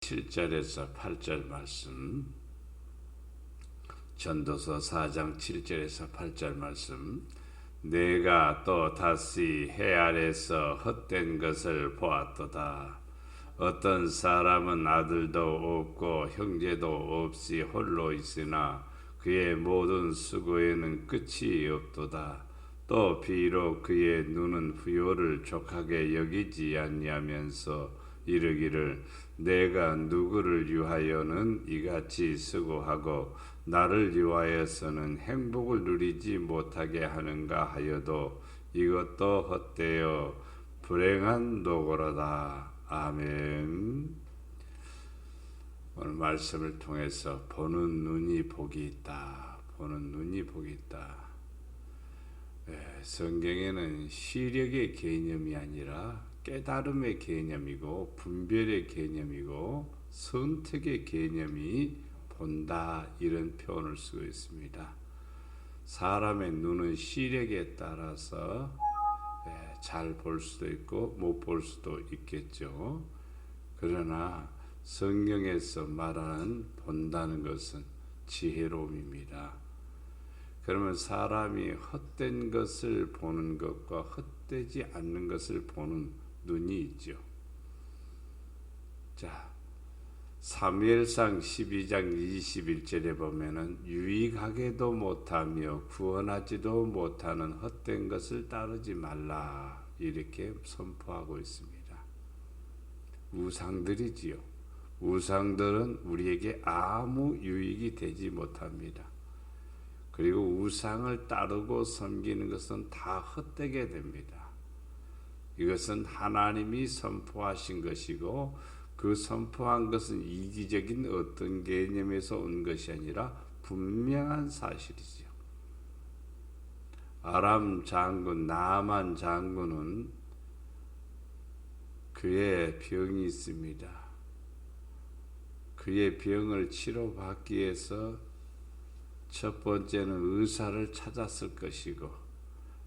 7절에서 8절 말씀, 전도서 4장 7절에서 8절 말씀. 내가 또 다시 해 아래서 헛된 것을 보았도다. 어떤 사람은 아들도 없고 형제도 없이 홀로 있으나 그의 모든 수고에는 끝이 없도다. 또 비록 그의 눈은 부요를 족하게 여기지 아니하면서 이르기를 내가 누구를 위하여는 이같이 수고하고 나를 위하여서는 행복을 누리지 못하게 하는가 하여도 이것도 헛되어 불행한 노고로다. 아멘. 오늘 말씀을 통해서 보는 눈이 복이 있다. 보는 눈이 복이 있다. 성경에는 시력의 개념이 아니라 깨달음의 개념이고 분별의 개념이고 선택의 개념이 본다, 이런 표현을 쓰고 있습니다. 사람의 눈은 시력에 따라서 잘 볼 수도 있고 못 볼 수도 있겠죠. 그러나 성경에서 말하는 본다는 것은 지혜로움입니다. 그러면 사람이 헛된 것을 보는 것과 헛되지 않는 것을 보는 눈이 있죠. 자, 사무엘상 12장 21절에 보면은 유익하게도 못하며 구원하지도 못하는 헛된 것을 따르지 말라, 이렇게 선포하고 있습니다. 우상들이지요. 우상들은 우리에게 아무 유익이 되지 못합니다. 그리고 우상을 따르고 섬기는 것은 다 헛되게 됩니다. 이것은 하나님이 선포하신 것이고 그 선포한 것은 이기적인 어떤 개념에서 온 것이 아니라 분명한 사실이죠. 아람 장군 나만 장군은 그의 병이 있습니다. 그의 병을 치료받기 위해서 첫 번째는 의사를 찾았을 것이고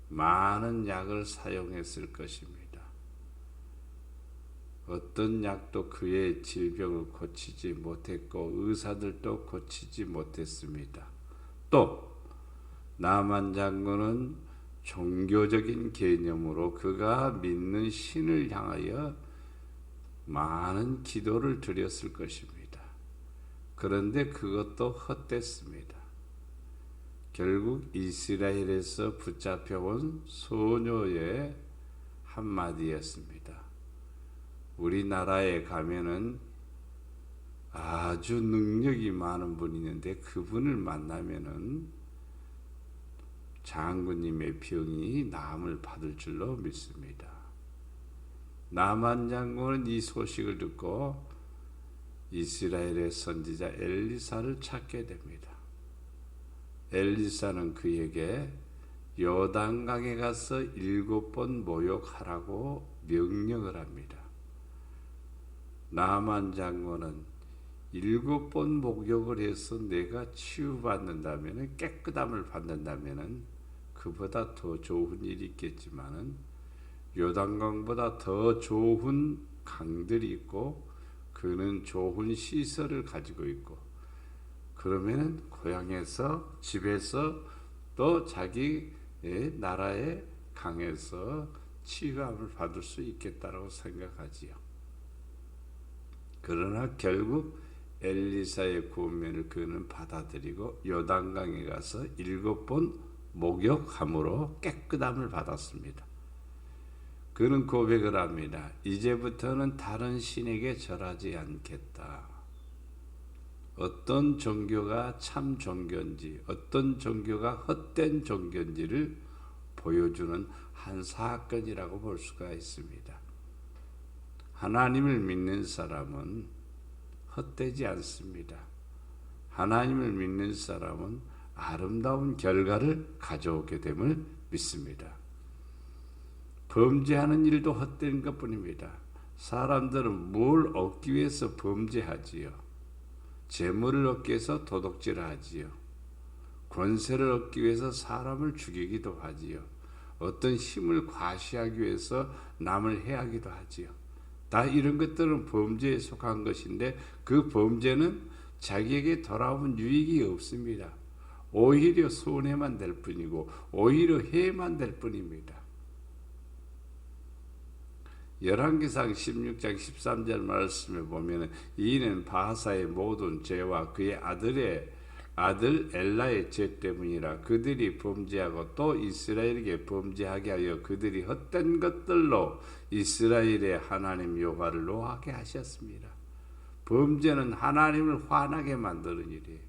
많은 약을 사용했을 것입니다. 어떤 약도 그의 질병을 고치지 못했고 의사들도 고치지 못했습니다. 또 나만 장군은 종교적인 개념으로 그가 믿는 신을 향하여 많은 기도를 드렸을 것입니다. 그런데 그것도 헛됐습니다. 결국 이스라엘에서 붙잡혀온 소녀의 한마디였습니다. 우리나라에 가면은 아주 능력이 많은 분이 있는데 그분을 만나면은 장군님의 병이 나음을 받을 줄로 믿습니다. 나만 장군은 이 소식을 듣고 이스라엘의 선지자 엘리사를 찾게 됩니다. 엘리사는 그에게 요단강에 가서 7번 목욕하라고 명령을 합니다. 나만 장군은 7번 목욕을 해서 내가 치유받는다면, 깨끗함을 받는다면 그보다 더 좋은 일이 있겠지만은 요단강보다 더 좋은 강들이 있고 그는 좋은 시설을 가지고 있고 그러면은 고향에서 집에서 또 자기 나라의 강에서 치유함을 받을 수 있겠다라고 생각하지요. 그러나 결국 엘리사의 구원을 그는 받아들이고 요단강에 가서 7번 목욕함으로 깨끗함을 받았습니다. 그는 고백을 합니다. 이제부터는 다른 신에게 절하지 않겠다. 어떤 종교가 참 종교인지 어떤 종교가 헛된 종교인지를 보여주는 한 사건이라고 볼 수가 있습니다. 하나님을 믿는 사람은 헛되지 않습니다. 하나님을 믿는 사람은 아름다운 결과를 가져오게 됨을 믿습니다. 범죄하는 일도 헛된 것뿐입니다. 사람들은 뭘 얻기 위해서 범죄하지요? 재물을 얻기 위해서 도둑질을 하지요. 권세를 얻기 위해서 사람을 죽이기도 하지요. 어떤 힘을 과시하기 위해서 남을 해하기도 하지요. 다 이런 것들은 범죄에 속한 것인데 그 범죄는 자기에게 돌아오는 유익이 없습니다. 오히려 손해만 될 뿐이고 오히려 해만 될 뿐입니다. 열왕기상 16장 13절 말씀에 보면 이는 바하사의 모든 죄와 그의 아들 엘라의 죄 때문이라. 그들이 범죄하고 또 이스라엘에게 범죄하게 하여 그들이 헛된 것들로 이스라엘의 하나님 여호와를 노하게 하셨습니다. 범죄는 하나님을 화나게 만드는 일이에요.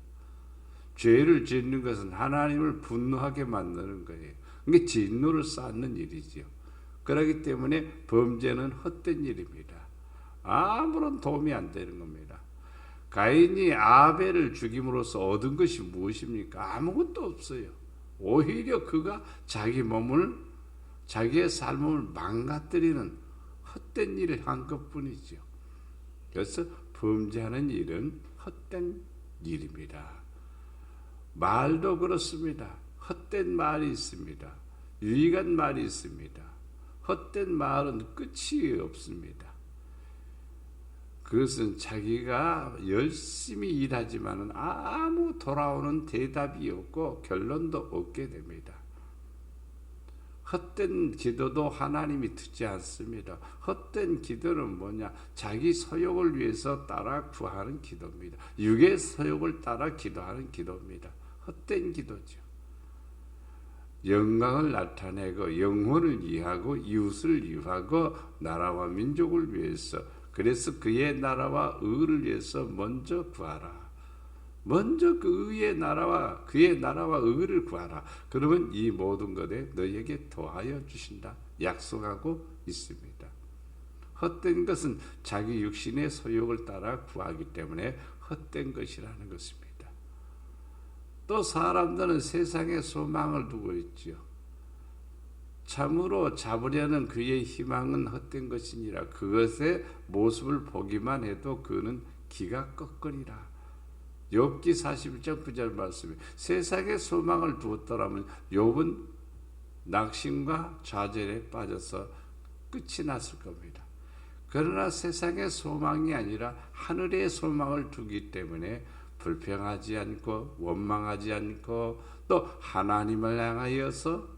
죄를 짓는 것은 하나님을 분노하게 만드는 거예요. 그게 진노를 쌓는 일이지요. 그렇기 때문에 범죄는 헛된 일입니다. 아무런 도움이 안 되는 겁니다. 가인이 아벨을 죽임으로써 얻은 것이 무엇입니까? 아무것도 없어요. 오히려 그가 자기의 삶을 망가뜨리는 헛된 일을 한 것뿐이죠. 그래서 범죄하는 일은 헛된 일입니다. 말도 그렇습니다. 헛된 말이 있습니다. 유익한 말이 있습니다. 헛된 말은 끝이 없습니다. 그것은 자기가 열심히 일하지만 아무 돌아오는 대답이 없고 결론도 없게 됩니다. 헛된 기도도 하나님이 듣지 않습니다. 헛된 기도는 뭐냐? 자기 소욕을 위해서 따라 구하는 기도입니다. 육의 소욕을 따라 기도하는 기도입니다. 헛된 기도죠. 영광을 나타내고 영혼을 위하고 이웃을 위하고 나라와 민족을 위해서, 그래서 그의 나라와 의를 위해서 먼저 구하라. 먼저 그의 나라와 의를 구하라. 그러면 이 모든 것에 너에게 더하여 주신다 약속하고 있습니다. 헛된 것은 자기 육신의 소욕을 따라 구하기 때문에 헛된 것이라는 것입니다. 또 사람들은 세상에 소망을 두고 있지요. 참으로 잡으려는 그의 희망은 헛된 것이니라. 그것의 모습을 보기만 해도 그는 기가 꺾으리라. 욥기 41장 9절 말씀에 세상에 소망을 두었더라면 욥은 낙심과 좌절에 빠져서 끝이 났을 겁니다. 그러나 세상의 소망이 아니라 하늘의 소망을 두기 때문에 불평하지 않고 원망하지 않고 또 하나님을 향하여서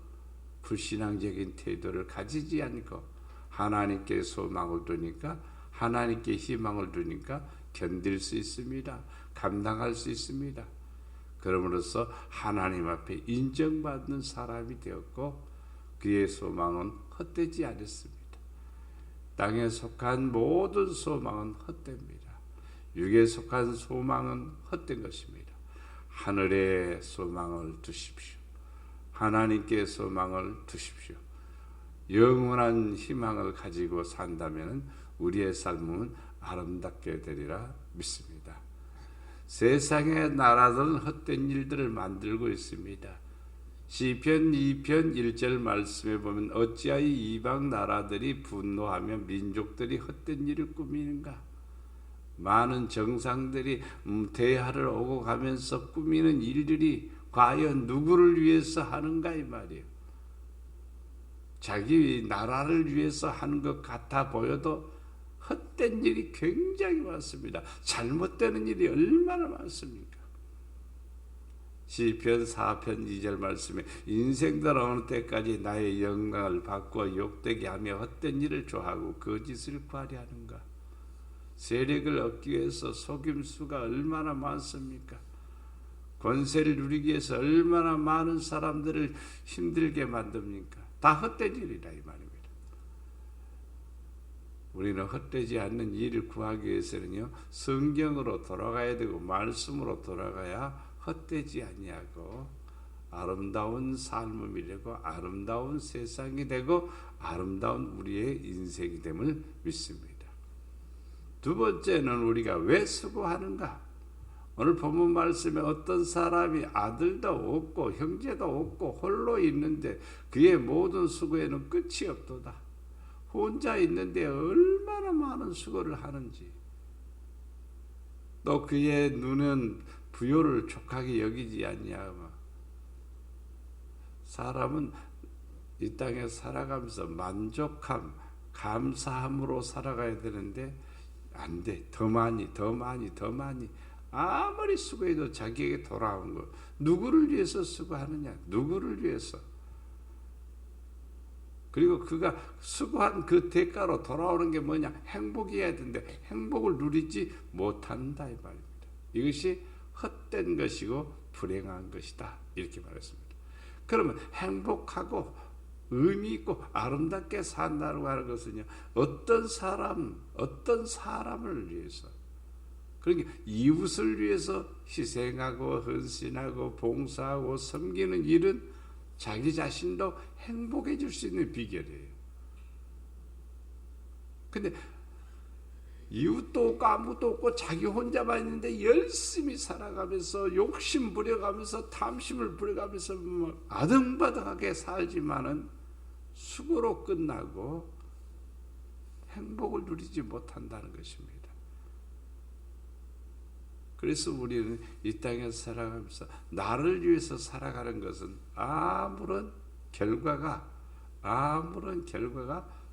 불신앙적인 태도를 가지지 않고 하나님께 소망을 두니까, 하나님께 희망을 두니까 견딜 수 있습니다. 감당할 수 있습니다. 그러므로써 하나님 앞에 인정받는 사람이 되었고 그의 소망은 헛되지 않았습니다. 땅에 속한 모든 소망은 헛됩니다. 육에 속한 소망은 헛된 것입니다. 하늘의 소망을 두십시오. 하나님께 소망을 두십시오. 영원한 희망을 가지고 산다면 우리의 삶은 아름답게 되리라 믿습니다. 세상의 나라들은 헛된 일들을 만들고 있습니다. 시편 2편 1절 말씀에 보면 어찌하여 이방 나라들이 분노하며 민족들이 헛된 일을 꾸미는가? 많은 정상들이 대하를 오고 가면서 꾸미는 일들이 과연 누구를 위해서 하는가 이 말이에요. 자기 나라를 위해서 하는 것 같아 보여도 헛된 일이 굉장히 많습니다. 잘못되는 일이 얼마나 많습니까? 시편 4편 2절 말씀에 인생 돌아오는 때까지 나의 영광을 바꾸어 욕되게 하며 헛된 일을 좋아하고 거짓을 구하려 하는가? 세력을 얻기 위해서 속임수가 얼마나 많습니까? 권세를 누리기 위해서 얼마나 많은 사람들을 힘들게 만듭니까? 다 헛된 일이다 이 말입니다. 우리는 헛되지 않는 일을 구하기 위해서는요, 성경으로 돌아가야 되고 말씀으로 돌아가야 헛되지 아니하고 아름다운 삶이 되고 아름다운 세상이 되고 아름다운 우리의 인생이 됨을 믿습니다. 두 번째는 우리가 왜 수고하는가? 오늘 본문 말씀에 어떤 사람이 아들도 없고 형제도 없고 홀로 있는데 그의 모든 수고에는 끝이 없도다. 혼자 있는데 얼마나 많은 수고를 하는지, 또 그의 눈은 부요를 족하게 여기지 아니하고, 사람은 이 땅에 살아가면서 만족함, 감사함으로 살아가야 되는데 안 돼. 더 많이, 더 많이, 더 많이. 아무리 수고해도 자기에게 돌아온 거. 누구를 위해서 수고하느냐? 누구를 위해서? 그리고 그가 수고한 그 대가로 돌아오는 게 뭐냐? 행복이어야 되는데 행복을 누리지 못한다 이 말입니다. 이것이 헛된 것이고 불행한 것이다 이렇게 말했습니다. 그러면 행복하고 의미 있고 아름답게 산다고 하는 것은요, 어떤 사람을 위해서, 그러니까 이웃을 위해서 희생하고 헌신하고 봉사하고 섬기는 일은 자기 자신도 행복해질 수 있는 비결이에요. 근데 이웃도 없고 아무도 없고 자기 혼자만 있는데 열심히 살아가면서 욕심 부려가면서 탐심을 부려가면서 아등바등하게 살지만은 수고로 끝나고 행복을 누리지 못한다는 것입니다. 그래서 우리는 이 땅에서 살아가면서 나를 위해서 살아가는 것은 아무런 결과가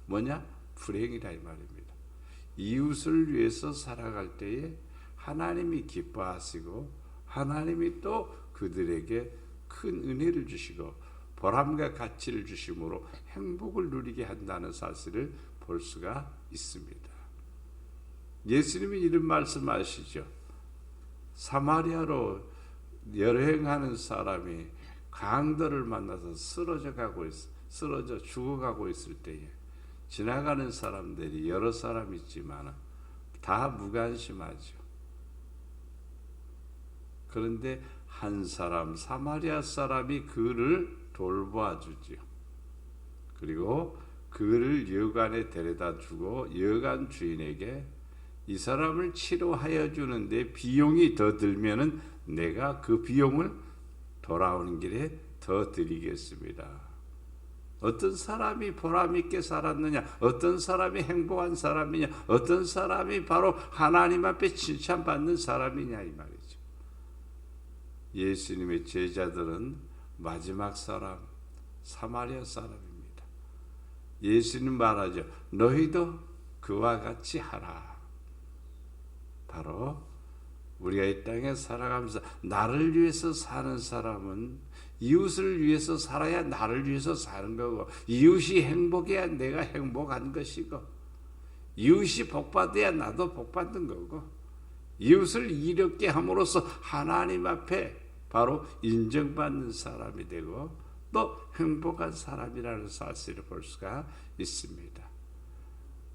뭐냐? 불행이라 이 말입니다. 이웃을 위해서 살아갈 때에 하나님이 기뻐하시고 하나님이 또 그들에게 큰 은혜를 주시고 보람과 가치를 주심으로 행복을 누리게 한다는 사실을 볼 수가 있습니다. 예수님이 이런 말씀하시죠. 사마리아로 여행하는 사람이 강도를 만나서 쓰러져 죽어가고 있을 때에 지나가는 사람들이 여러 사람 있지만 다 무관심하죠. 그런데 한 사람, 사마리아 사람이 그를 돌보아 주죠. 그리고 그를 여관에 데려다 주고 여관 주인에게 이 사람을 치료하여 주는데 비용이 더 들면은 내가 그 비용을 돌아오는 길에 더 드리겠습니다. 어떤 사람이 보람있게 살았느냐, 어떤 사람이 행복한 사람이냐, 어떤 사람이 바로 하나님 앞에 칭찬받는 사람이냐 이 말이죠. 예수님의 제자들은 마지막 사람, 사마리아 사람입니다. 예수님 말하죠. 너희도 그와 같이 하라. 바로 우리가 이 땅에 살아가면서 나를 위해서 사는 사람은 이웃을 위해서 살아야 나를 위해서 사는 거고, 이웃이 행복해야 내가 행복한 것이고, 이웃이 복받아야 나도 복받는 거고, 이웃을 이롭게 함으로써 하나님 앞에 바로 인정받는 사람이 되고 또 행복한 사람이라는 사실을 볼 수가 있습니다.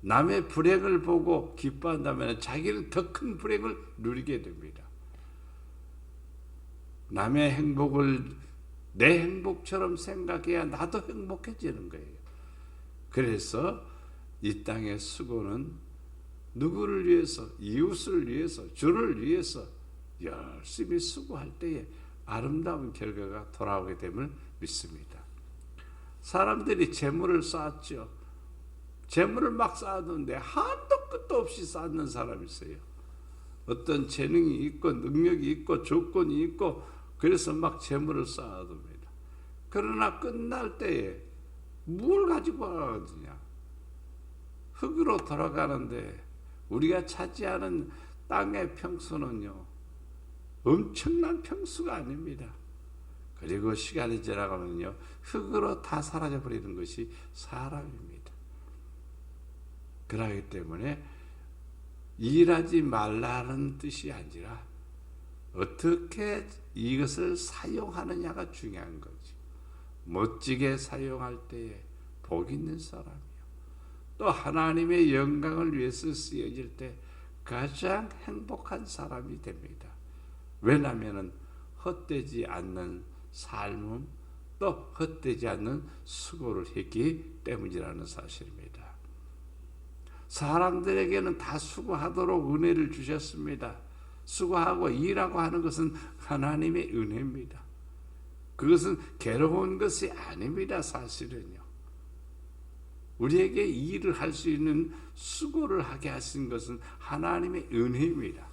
남의 불행을 보고 기뻐한다면 자기는 더 큰 불행을 누리게 됩니다. 남의 행복을 내 행복처럼 생각해야 나도 행복해지는 거예요. 그래서 이 땅의 수고는 누구를 위해서, 이웃을 위해서, 주를 위해서 열심히 수고할 때에 아름다운 결과가 돌아오게 됨을 믿습니다. 사람들이 재물을 쌓았죠. 재물을 막 쌓았는데 한도 끝도 없이 쌓는 사람이 있어요. 어떤 재능이 있고 능력이 있고 조건이 있고 그래서 막 재물을 쌓아둡니다. 그러나 끝날 때에 뭘 가지고 가거든요. 흙으로 돌아가는데 우리가 차지하는 땅의 평수는요, 엄청난 평수가 아닙니다. 그리고 시간이 지나가면요, 흙으로 다 사라져 버리는 것이 사람입니다. 그렇기 때문에 일하지 말라는 뜻이 아니라 어떻게 이것을 사용하느냐가 중요한 거지. 멋지게 사용할 때에 복 있는 사람이요, 또 하나님의 영광을 위해서 쓰여질 때 가장 행복한 사람이 됩니다. 왜냐하면 헛되지 않는 삶은 또 헛되지 않는 수고를 했기 때문이라는 사실입니다. 사람들에게는 다 수고하도록 은혜를 주셨습니다. 수고하고 일하고 하는 것은 하나님의 은혜입니다. 그것은 괴로운 것이 아닙니다. 사실은요, 우리에게 일을 할 수 있는 수고를 하게 하신 것은 하나님의 은혜입니다.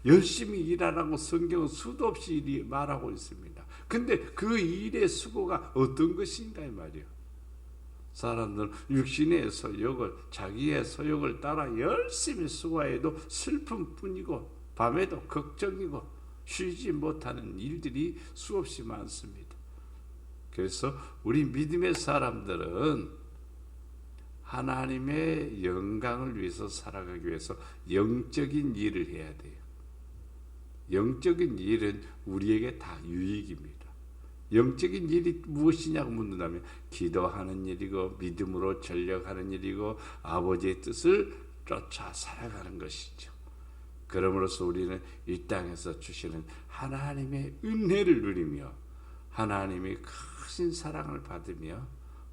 열심히 일하라고 성경은 수도 없이 말하고 있습니다. 근데 그 일의 수고가 어떤 것인가 이 말이에요. 사람들은 육신의 소욕을, 자기의 소욕을 따라 열심히 수고해도 슬픔뿐이고 밤에도 걱정이고 쉬지 못하는 일들이 수없이 많습니다. 그래서 우리 믿음의 사람들은 하나님의 영광을 위해서 살아가기 위해서 영적인 일을 해야 돼요. 영적인 일은 우리에게 다 유익입니다. 영적인 일이 무엇이냐고 묻는다면 기도하는 일이고 믿음으로 전력하는 일이고 아버지의 뜻을 쫓아 살아가는 것이죠. 그러므로서 우리는 이 땅에서 주시는 하나님의 은혜를 누리며 하나님의 크신 사랑을 받으며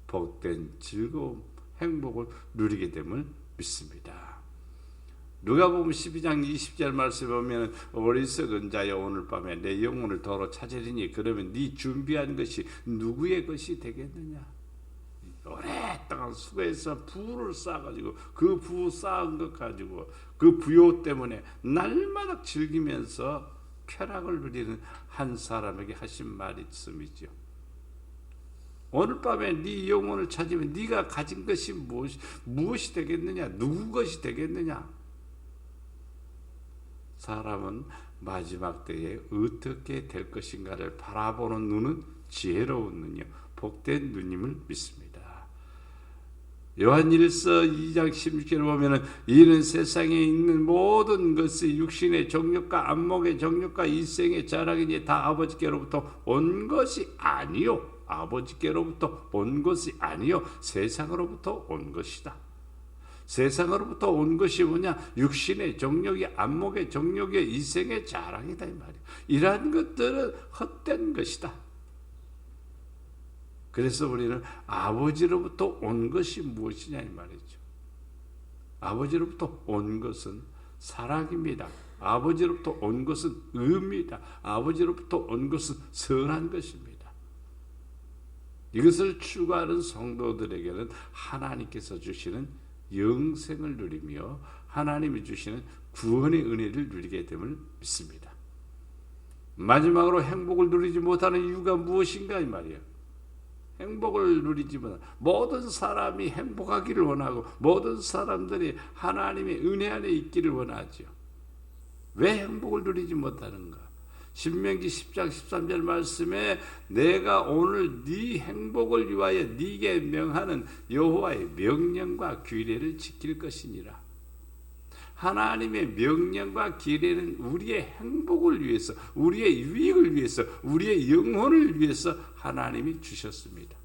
복된 즐거움, 행복을 누리게 됨을 믿습니다. 누가복음 12장 20절 말씀에 보면 어리석은 자여 오늘 밤에 내 영혼을 도로 찾으리니 그러면 네 준비한 것이 누구의 것이 되겠느냐. 오랫동안 수고해서 부를 쌓아가지고 그 부 쌓은 것 가지고 그 부요 때문에 날마다 즐기면서 쾌락을 누리는 한 사람에게 하신 말씀이죠. 오늘 밤에 네 영혼을 찾으면 네가 가진 것이 무엇이 되겠느냐, 누구 것이 되겠느냐. 사람은 마지막 때에 어떻게 될 것인가를 바라보는 눈은 지혜로운 눈이요 복된 눈임을 믿습니다. 요한일서 2장 16절을 보면은 이는 세상에 있는 모든 것이 육신의 정욕과 안목의 정욕과 일생의 자랑이니 다 아버지께로부터 온 것이 아니요 아버지께로부터 온 것이 아니요 세상으로부터 온 것이다. 세상으로부터 온 것이 뭐냐? 육신의 정욕이 안목의 정욕이 일생의 자랑이다 이 말이야. 이러한 것들은 헛된 것이다. 그래서 우리는 아버지로부터 온 것이 무엇이냐 이 말이죠. 아버지로부터 온 것은 사랑입니다. 아버지로부터 온 것은 의입니다. 아버지로부터 온 것은 선한 것입니다. 이것을 추구하는 성도들에게는 하나님께서 주시는 영생을 누리며 하나님이 주시는 구원의 은혜를 누리게 됨을 믿습니다. 마지막으로 행복을 누리지 못하는 이유가 무엇인가 이 말이에요. 행복을 누리지 못하는 모든 사람이 행복하기를 원하고 모든 사람들이 하나님의 은혜 안에 있기를 원하죠. 왜 행복을 누리지 못하는가? 신명기 10장 13절 말씀에 내가 오늘 네 행복을 위하여 네게 명하는 여호와의 명령과 규례를 지킬 것이니라. 하나님의 명령과 규례는 우리의 행복을 위해서, 우리의 유익을 위해서, 우리의 영혼을 위해서 하나님이 주셨습니다.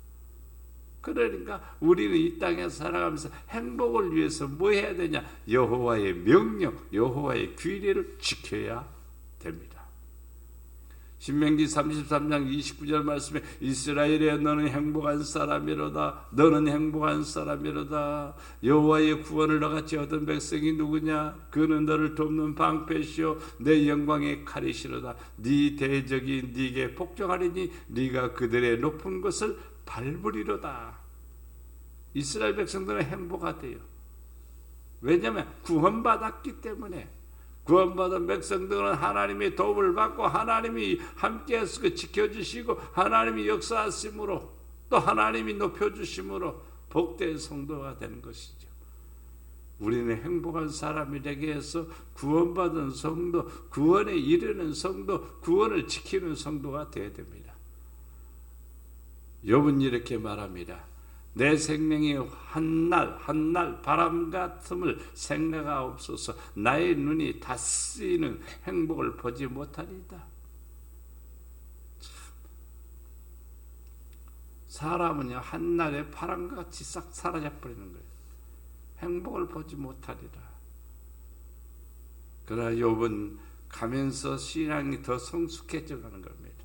그러니까 우리는 이 땅에 살아가면서 행복을 위해서 뭐 해야 되냐? 여호와의 명령, 여호와의 규례를 지켜야 됩니다. 신명기 33장 29절 말씀에 이스라엘에 너는 행복한 사람이로다. 너는 행복한 사람이로다. 여호와의 구원을 너같이 얻은 백성이 누구냐? 그는 너를 돕는 방패시오 내 영광의 칼이시로다. 네 대적이 네게 복종하리니 네가 그들의 높은 것을 밟으리로다. 이스라엘 백성들은 행복하대요. 왜냐하면 구원받았기 때문에. 구원받은 백성들은 하나님의 도움을 받고 하나님이 함께해서 지켜주시고 하나님이 역사하심으로 또 하나님이 높여주심으로 복된 성도가 되는 것이죠. 우리는 행복한 사람이 되게 해서 구원받은 성도, 구원에 이르는 성도, 구원을 지키는 성도가 되어야 됩니다. 욥은 이렇게 말합니다. 내 생명이 한날 바람 같음을 생각하옵소서. 나의 눈이 다 쓰이는 행복을 보지 못하리이다. 사람은요 한날에 바람같이 싹 사라져버리는 거예요. 행복을 보지 못하리라. 그러나 욥은 가면서 신앙이 더 성숙해져 가는 겁니다.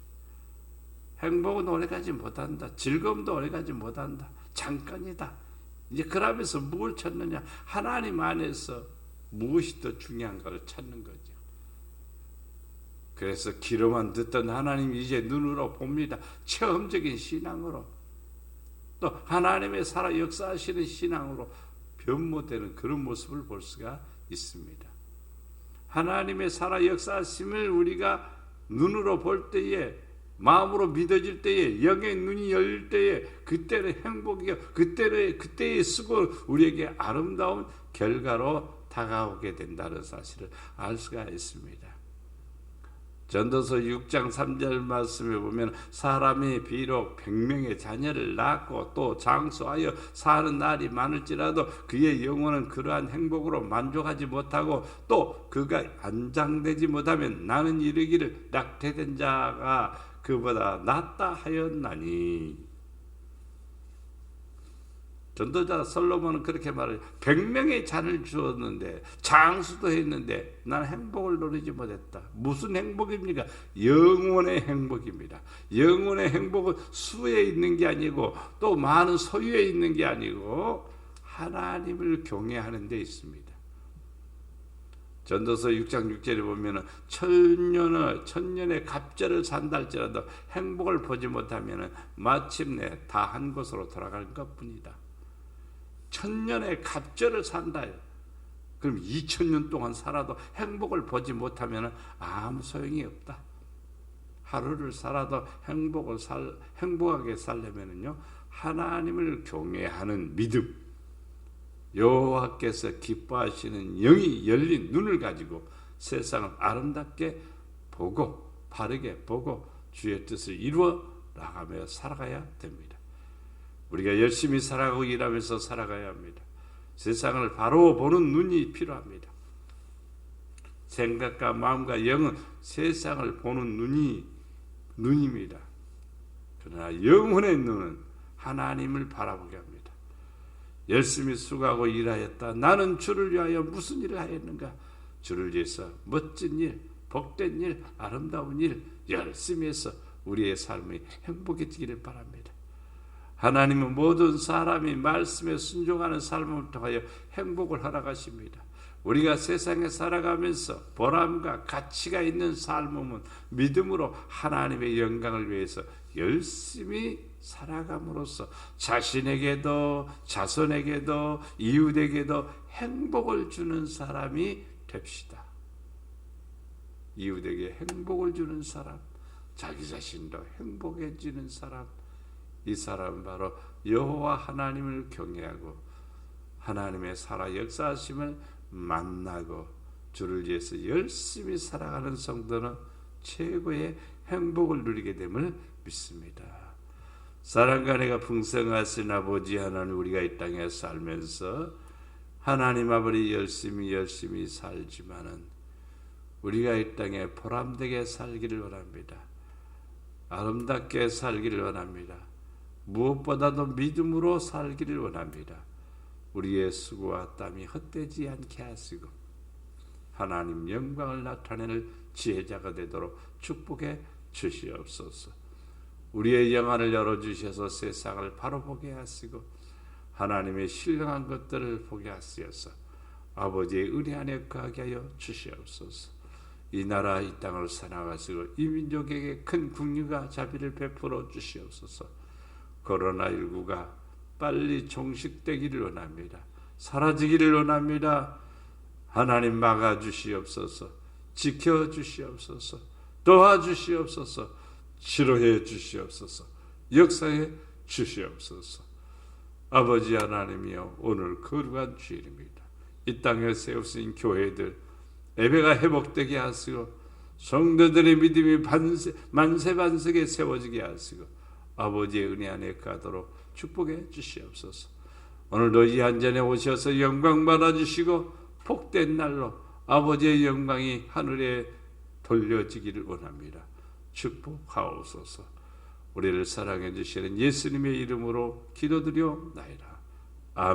행복은 오래가지 못한다. 즐거움도 오래가지 못한다. 잠깐이다. 이제 그러면서 뭘 찾느냐? 하나님 안에서 무엇이 더 중요한가를 찾는 거죠. 그래서 귀로만 듣던 하나님이 이제 눈으로 봅니다. 체험적인 신앙으로 또 하나님의 살아 역사하시는 신앙으로 변모되는 그런 모습을 볼 수가 있습니다. 하나님의 살아 역사하심을 우리가 눈으로 볼 때에 마음으로 믿어질 때에, 영의 눈이 열릴 때에 그때는 행복이요, 그때에 쓰고 우리에게 아름다운 결과로 다가오게 된다는 사실을 알 수가 있습니다. 전도서 6장 3절 말씀에 보면 사람이 비록 100명의 자녀를 낳고 또 장수하여 사는 날이 많을지라도 그의 영혼은 그러한 행복으로 만족하지 못하고 또 그가 안장되지 못하면 나는 이르기를 낙태된 자가 그보다 낫다 하였나니. 전도자 솔로몬은 그렇게 말해요. 100명의 잔을 주었는데 장수도 했는데 나는 행복을 누리지 못했다. 무슨 행복입니까? 영혼의 행복입니다. 영혼의 행복은 수에 있는 게 아니고 또 많은 소유에 있는 게 아니고 하나님을 경외하는 데 있습니다. 전도서 6장 6절에 보면 천년의 갑절을 산다 할지라도 행복을 보지 못하면 마침내 다 한 곳으로 돌아갈 것뿐이다. 천년의 갑절을 산다요. 그럼 2000년 동안 살아도 행복을 보지 못하면 아무 소용이 없다. 하루를 살아도 행복하게 살려면요, 하나님을 경외하는 믿음, 여호와께서 기뻐하시는 영이 열린 눈을 가지고 세상을 아름답게 보고 바르게 보고 주의 뜻을 이루어 나가며 살아가야 됩니다. 우리가 열심히 살아가고 일하면서 살아가야 합니다. 세상을 바로 보는 눈이 필요합니다. 생각과 마음과 영은 세상을 보는 눈입니다. 그러나 영혼의 눈은 하나님을 바라보게 합니다. 열심히 수고하고 일하였다. 나는 주를 위하여 무슨 일을 하였는가? 주를 위해서 멋진 일, 복된 일, 아름다운 일 열심히 해서 우리의 삶이 행복해지기를 바랍니다. 하나님은 모든 사람이 말씀에 순종하는 삶을 통하여 행복을 허락하십니다. 우리가 세상에 살아가면서 보람과 가치가 있는 삶은 믿음으로 하나님의 영광을 위해서 열심히 살아감으로써 자신에게도 자손에게도 이웃에게도 행복을 주는 사람이 됩시다. 이웃에게 행복을 주는 사람, 자기 자신도 행복해지는 사람, 이 사람은 바로 여호와 하나님을 경외하고 하나님의 살아 역사하심을 만나고 주를 위해서 열심히 살아가는 성도는 최고의 행복을 누리게 됨을 믿습니다. 사랑과 은혜가 풍성하신 아버지 하나님, 우리가 이 땅에 살면서 하나님 아버지 열심히 살지만은 우리가 이 땅에 보람되게 살기를 원합니다. 아름답게 살기를 원합니다. 무엇보다도 믿음으로 살기를 원합니다. 우리의 수고와 땀이 헛되지 않게 하시고 하나님 영광을 나타내는 지혜자가 되도록 축복해 주시옵소서. 우리의 영안을 열어주셔서 세상을 바로 보게 하시고 하나님의 신령한 것들을 보게 하시어서 아버지의 은혜 안에 거하게 하여 주시옵소서. 이 나라 이 땅을 살아가시고 이 민족에게 큰 긍휼과 자비를 베풀어 주시옵소서. 코로나19가 빨리 종식되기를 원합니다. 사라지기를 원합니다. 하나님 막아주시옵소서. 지켜주시옵소서. 도와주시옵소서. 치료해 주시옵소서. 역사해 주시옵소서. 아버지 하나님이여, 오늘 거룩한 주일입니다. 이 땅에 세우신 교회들 예배가 회복되게 하시고 성도들의 믿음이 만세반석에 세워지게 하시고 아버지의 은혜 안에 가도록 축복해 주시옵소서. 오늘도 이 한전에 오셔서 영광 받아주시고 복된 날로 아버지의 영광이 하늘에 돌려지기를 원합니다. 축복하옵소서. 우리를 사랑해 주시는 예수님의 이름으로 기도드려나이다.